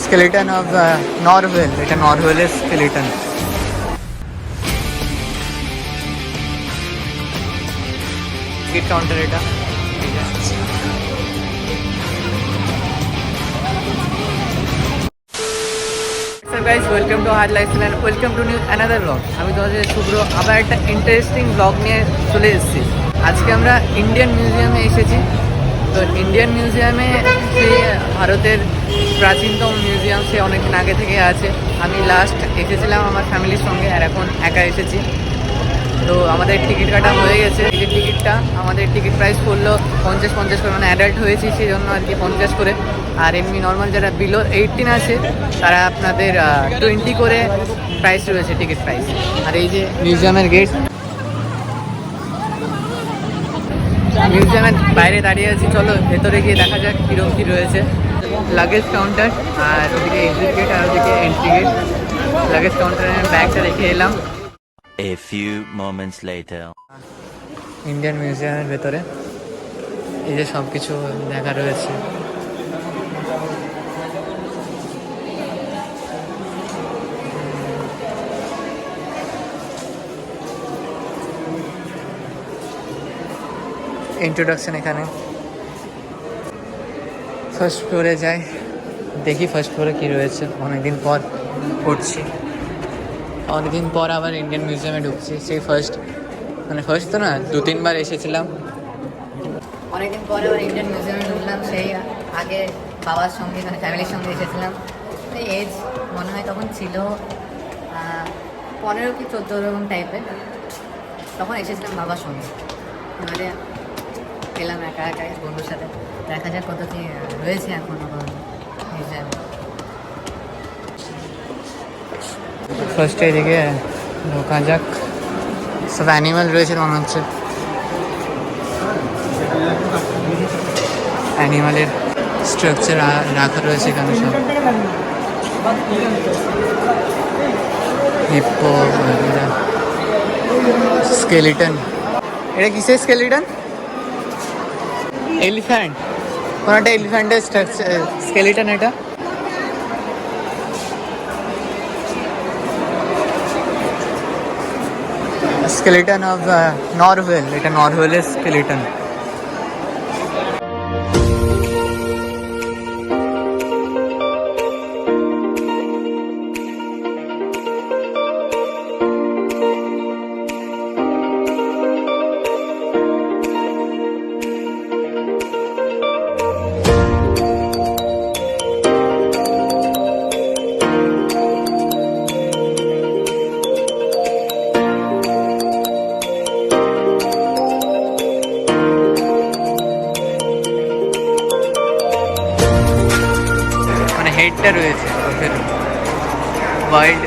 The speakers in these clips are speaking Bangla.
skeleton of narwhal. এটা narwhal-এর skeleton. টিকিট কাউন্টার এটা. Guys, welcome to hard lifestyle and welcome to new another blog. আমি তোমাদের শুভ্র আবার একটা ইন্টারেস্টিং ব্লগ নিয়ে চলে এসেছি. আজকে আমরা ইন্ডিয়ান মিউজিয়ামে এসেছি. তো ইন্ডিয়ান মিউজিয়ামে সেই ভারতের প্রাচীনতম মিউজিয়াম, সে অনেকদিন আগে থেকে আছে. আমি লাস্ট এসেছিলাম আমার ফ্যামিলির সঙ্গে, আর এখন একা এসেছি. তো আমাদের টিকিট কাটা হয়ে গেছে. এই যে টিকিটটা, আমাদের টিকিট প্রাইস পড়লো 50 করে, মানে অ্যাডাল্ট হয়েছি সেই জন্য আর কি 50 করে. আর এমনি নর্মাল যারা বিলো 18 আছে তারা আপনাদের 20 করে প্রাইস রয়েছে টিকিট প্রাইস. আর এই যে মিউজিয়ামের গেট, মিউজিয়ামের বাইরে দাঁড়িয়ে আছি. চলো ভেতরে গিয়ে দেখা যাক কীরকম কী রয়েছে. লাগেজ কাউন্টার, আর ওদিকে এক্সিট গেট, আর ওদিকে এন্ট্রি গেট. লাগেজ কাউন্টারের ব্যাগটা রেখে এলাম. A few moments later. Indian মিউজিয়ামের ভেতরে এই যে সব কিছু দেখা রয়েছে. ইন্ট্রোডাকশন এখানে. ফার্স্ট ফ্লোরে যাই, দেখি ফার্স্ট ফ্লোরে কী রয়েছে. অনেকদিন পর উঠছি, অনেকদিন পর আবার ইন্ডিয়ান মিউজিয়ামে ঢুকছি. সেই ফার্স্ট তো না, 2-3 বার এসেছিলাম. অনেকদিন পরে আবার ইন্ডিয়ান মিউজিয়ামে ঢুকলাম. সেই আগে বাবার সঙ্গে, মানে ফ্যামিলির সঙ্গে এসেছিলাম. এই এজ মনে হয় তখন ছিল 15 কি 14 এরকম টাইপের. তখন এসেছিলাম বাবার সঙ্গে. এবারে এলাম একা একাই বন্ধুর সাথে. দেখা যাক কত কি রয়েছে এখন মিউজিয়ামে. ফার্স্টে এদিকে ঢোকা যাক. সব অ্যানিমাল রয়েছে মনে হচ্ছে. অ্যানিমালের স্ট্রাকচার রাখা রয়েছে এখানে সব. Hippo, skeleton. এটা কিসের স্কেলিটন? এলিফ্যান্ট. কোনো একটা এলিফ্যান্টের স্ট্রাকচার স্কেলিটন এটা. skeleton of narwhal. এটা narwhal-এর skeleton. হেডটা রয়েছে ওদের ওয়াইল্ড.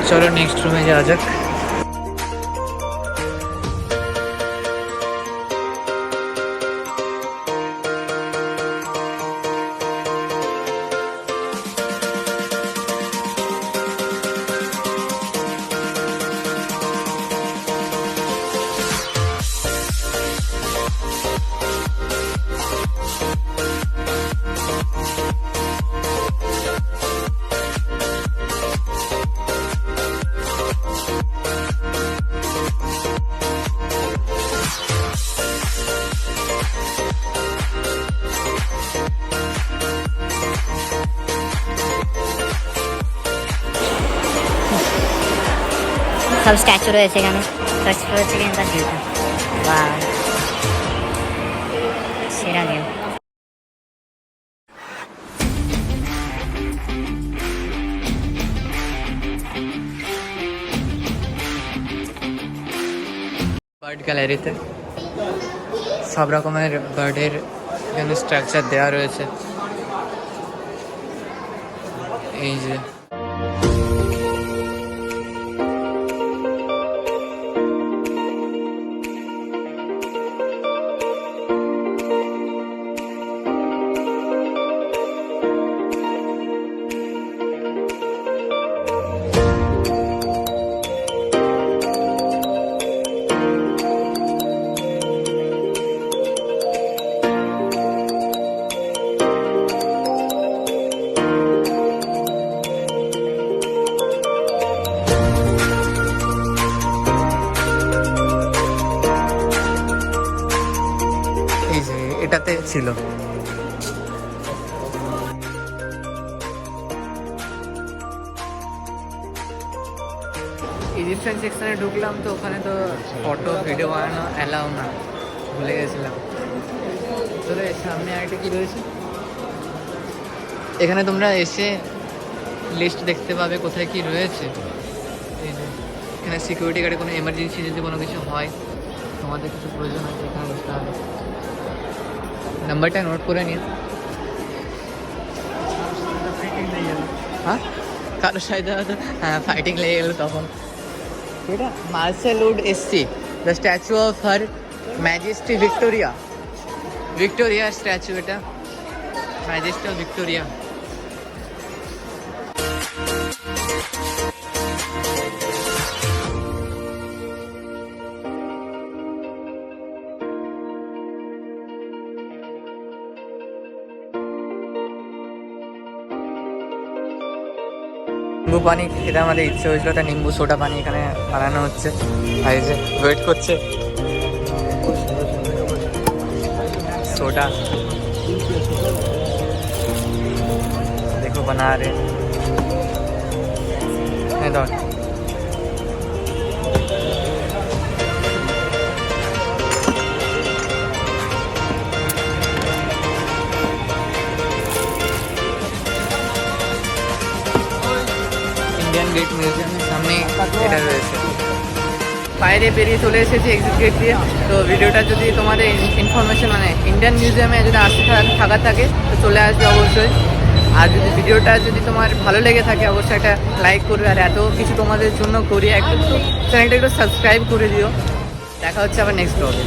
চলো নেক্সট রুমে যাওয়া যাক. সব স্ট্যাচু রয়েছে এখানে. ফার্স্ট ফ্লোর থেকে তার ভিউটা, বা সেরা ভিউ. বার্ড গ্যালারিতে সব রকমের বার্ডের এখানে স্ট্রাকচার দেওয়া রয়েছে. এই যে ছিল। ইজিপশিয়ান সেকশনে ঢুকলাম, তো ওখানে তো ফটো ভিডিও বানানো অ্যালাউ না, ভুলে গেছিলাম। তবে সামনে আরেকটা কী রয়েছে, এখানে তোমরা এসে লিস্ট দেখতে পাবে কোথায় কী রয়েছে। এই যে এখানে সিকিউরিটি গার্ডে কোনো এমার্জেন্সি যদি কোনো কিছু হয়, তোমাদের কিছু প্রয়োজন আছে, এখানে বসতে হবে। নাম্বারটা নোট করে নিন। হ্যাঁ, কারোর সাথে হয়তো হ্যাঁ ফাইটিং লেগে গেলো তখন। এটা Marshall Wood SC, the statue of her majesty Victoria. ভিক্টোরিয়ার স্ট্যাচু এটা, ম্যাজেস্টি অফ ভিক্টোরিয়া। নিম্বু পানি খেতে আমাদের ইচ্ছে হয়েছিল, তাই নিম্বু সোডা পানি এখানে বানানো হচ্ছে। আর এই যে ওয়েট করছে সোডা, দেখো বানা রে। ধর ইন্ডিয়ান গেট মিউজিয়ামের সামনে এটা রয়েছে। বাইরে বেরিয়ে চলে এসেছি এক্সিট গেট দিয়ে। তো ভিডিওটা যদি তোমাদের ইনফরমেশন মানে ইন্ডিয়ান মিউজিয়ামে যদি আসতে থাকা থাকে তো চলে আসবে অবশ্যই। আর যদি ভিডিওটা যদি তোমার ভালো লেগে থাকে অবশ্যই একটা লাইক করবে, আর এত কিছু তোমাদের জন্য করি, একটু চ্যানেলটা একটু সাবস্ক্রাইব করে দিও। দেখা হচ্ছে আবার নেক্সট ব্লগে।